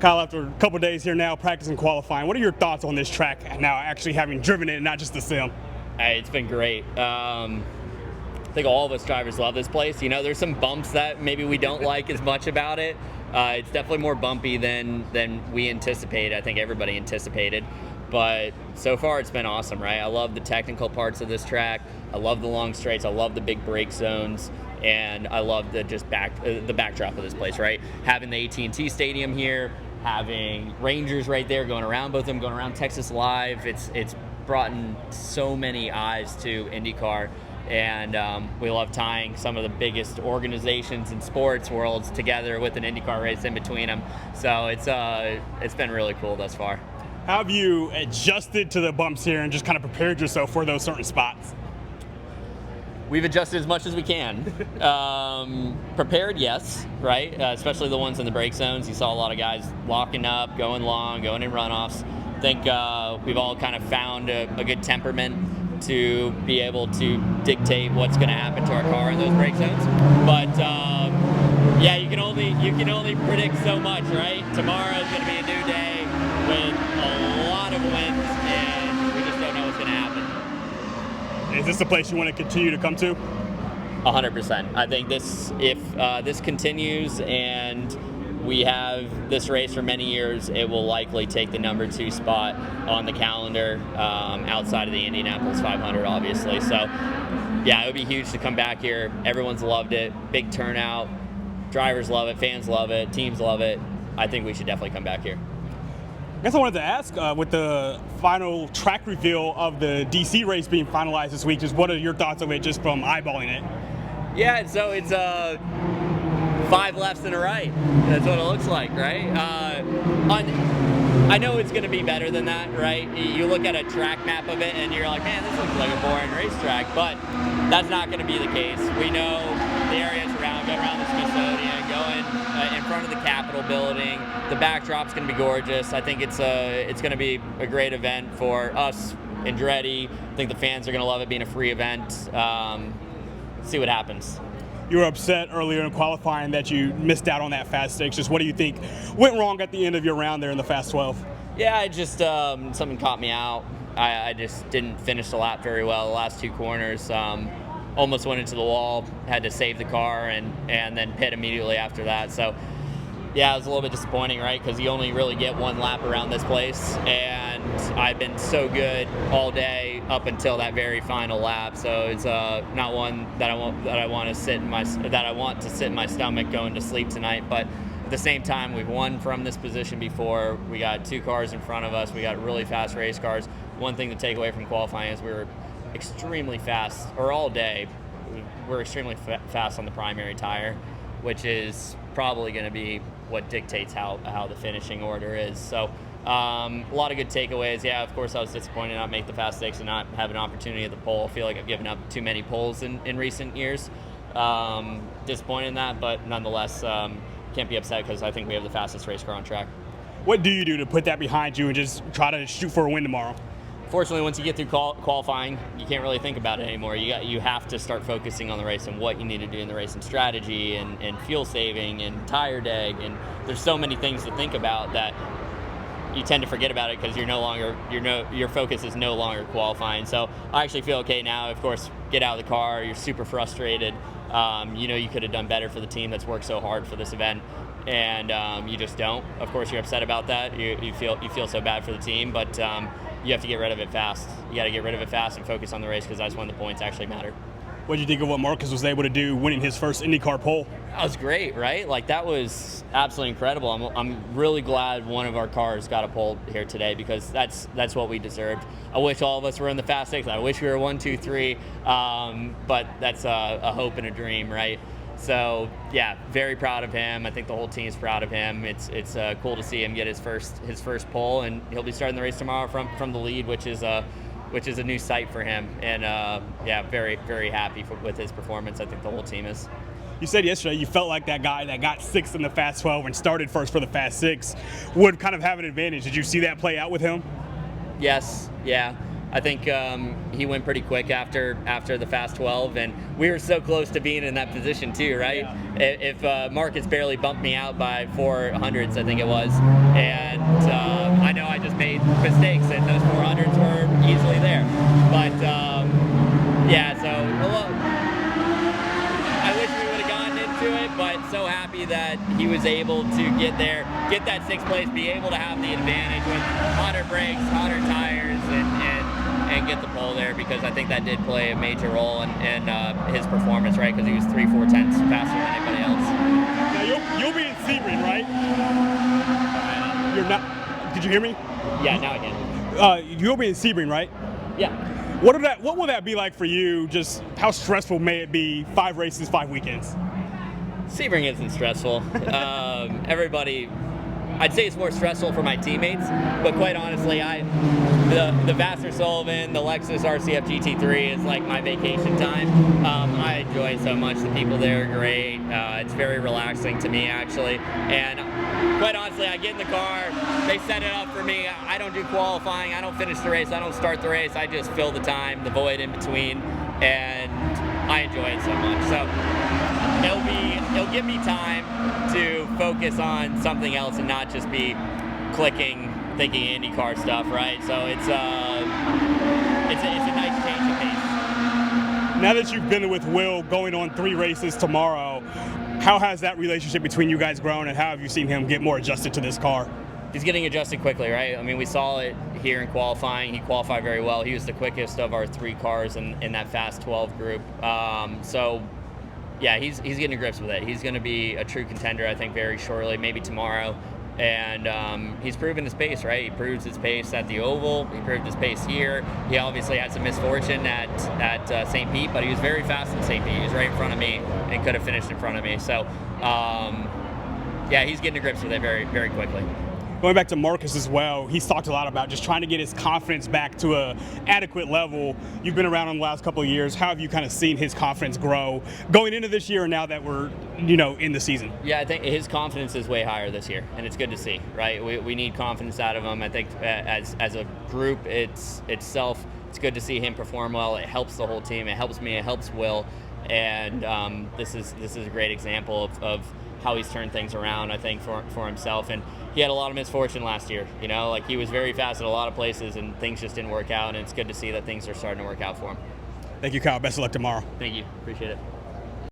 Kyle, after a couple days here now, practicing qualifying, what are your thoughts on this track now, actually having driven it and not just the sim? Hey, it's been great. I think all of us drivers love this place. You know, there's some bumps that maybe we don't like as much about it. It's definitely more bumpy than we anticipated. I think everybody anticipated. But so far, it's been awesome, right? I love the technical parts of this track. I love the long straights. I love the big brake zones. And I love the the backdrop of this place, right? Having the AT&T Stadium here, having Rangers right there going around, both of them going around Texas Live. It's brought in so many eyes to IndyCar. And we love tying some of the biggest organizations in sports worlds together with an IndyCar race in between them. So it's been really cool thus far. How have you adjusted to the bumps here and just kind of prepared yourself for those certain spots? We've adjusted as much as we can. Prepared, yes, right? Especially the ones in the brake zones. You saw a lot of guys locking up, going long, going in runoffs. I think we've all kind of found a good temperament to be able to dictate what's going to happen to our car in those brake zones. But yeah, you can only predict so much, right? Tomorrow is going to be a new day with a lot of winds, and we just don't know what's going to happen. Is this a place you want to continue to come to? 100%. I think if this continues and we have this race for many years, it will likely take the number 2 spot on the calendar, outside of the Indianapolis 500, obviously. So, yeah, it would be huge to come back here. Everyone's loved it. Big turnout. Drivers love it. Fans love it. Teams love it. I think we should definitely come back here. I guess I wanted to ask, with the final track reveal of the DC race being finalized this week, just what are your thoughts of it just from eyeballing it? Yeah, so it's 5 lefts and a right. That's what it looks like, right? I know it's going to be better than that, right? You look at a track map of it and you're like, man, this looks like a boring racetrack, but that's not going to be the case. We know the areas around the Smithsonian, going in front of the Capitol building. The backdrop's going to be gorgeous. I think it's going to be a great event for us, Andretti. I think the fans are going to love it being a free event. See what happens. You were upset earlier in qualifying that you missed out on that Fast 6. Just what do you think went wrong at the end of your round there in the Fast 12? Yeah, it just something caught me out. I just didn't finish the lap very well. The last 2 corners, almost went into the wall. Had to save the car and then pit immediately after that. So, yeah, it was a little bit disappointing, right? Because you only really get 1 lap around this place, and I've been so good all day up until that very final lap. So it's not one that I want to sit in my stomach going to sleep tonight. But at the same time, we've won from this position before. We got 2 cars in front of us. We got really fast race cars. One thing to take away from qualifying is we were extremely fast, or all day. We're extremely fast on the primary tire, which is probably going to be what dictates how the finishing order is. So a lot of good takeaways. Yeah, of course I was disappointed not make the Fast 6 and not have an opportunity at the pole. I feel like I've given up too many poles in recent years. Disappointed in that, but nonetheless can't be upset because I think we have the fastest race car on track. What do you do to put that behind you and just try to shoot for a win tomorrow? Fortunately, once you get through qualifying, you can't really think about it anymore. You have to start focusing on the race and what you need to do in the race, and strategy and fuel saving and tire deg, and there's so many things to think about that you tend to forget about it because your focus is no longer qualifying. So I actually feel okay now. Of course, get out of the car, you're super frustrated. You could have done better for the team that's worked so hard for this event, and you just don't. Of course, you're upset about that. You feel so bad for the team, but you have to get rid of it fast. You got to get rid of it fast and focus on the race because that's when the points actually matter. What did you think of what Marcus was able to do winning his first IndyCar pole? That was great, right? Like, that was absolutely incredible. I'm really glad one of our cars got a pole here today because that's what we deserved. I wish all of us were in the Fast 6. I wish we were 1, 2, 3, but that's a hope and a dream, right? So, yeah, very proud of him. I think the whole team's proud of him. It's cool to see him get his first pole, and he'll be starting the race tomorrow from the lead, which is a new sight for him. And yeah, very, very happy with his performance. I think the whole team is. You said yesterday you felt like that guy that got 6th in the Fast 12 and started first for the Fast 6 would kind of have an advantage. Did you see that play out with him? Yes, yeah. I think he went pretty quick after the fast 12, and we were so close to being in that position too, right? Yeah. If Marcus barely bumped me out by 400s, I think it was, and I know I just made mistakes, and those 400s were easily there. But yeah, so I wish we would have gotten into it, but so happy that he was able to get there, get that 6th place, be able to have the advantage with hotter brakes, hotter tires, and get the pole there, because I think that did play a major role in his performance, right? Because he was 3-4 tenths faster than anybody else. Now you'll be in Sebring, right? You're not. Did you hear me? Yeah, now I can. You'll be in Sebring, right? Yeah. What will that be like for you? Just how stressful may it be? 5 races, 5 weekends. Sebring isn't stressful. Everybody, I'd say it's more stressful for my teammates, but quite honestly, the Vassar Sullivan, the Lexus RCF GT3 is like my vacation time. I enjoy it so much. The people there are great. It's very relaxing to me, actually. And quite honestly, I get in the car, they set it up for me. I don't do qualifying, I don't finish the race, I don't start the race. I just fill the time, the void in between, and I enjoy it so much. So it'll give me time to focus on something else and not just be thinking IndyCar stuff, right? So it's a nice change of pace. Now that you've been with Will going on 3 races tomorrow, how has that relationship between you guys grown, and how have you seen him get more adjusted to this car? He's getting adjusted quickly, right? I mean, we saw it here in qualifying. He qualified very well. He was the quickest of our 3 cars in that fast 12 group. So yeah, he's getting to grips with it. He's going to be a true contender, I think, very shortly, maybe tomorrow. And he's proven his pace, right? He proves his pace at the Oval. He proved his pace here. He obviously had some misfortune at St. Pete, but he was very fast in St. Pete. He was right in front of me and could have finished in front of me. So, yeah, he's getting to grips with it very, very quickly. Going back to Marcus as well, he's talked a lot about just trying to get his confidence back to an adequate level. You've been around him the last couple of years. How have you kind of seen his confidence grow going into this year and now that we're, in the season? Yeah, I think his confidence is way higher this year, and it's good to see, right? We need confidence out of him. I think as a group itself, it's good to see him perform well. It helps the whole team. It helps me. It helps Will. And this is a great example of how he's turned things around, I think, for himself. And he had a lot of misfortune last year, like he was very fast at a lot of places and things just didn't work out, and it's good to see that things are starting to work out for him. Thank you, Kyle. Best of luck tomorrow. Thank you. Appreciate it.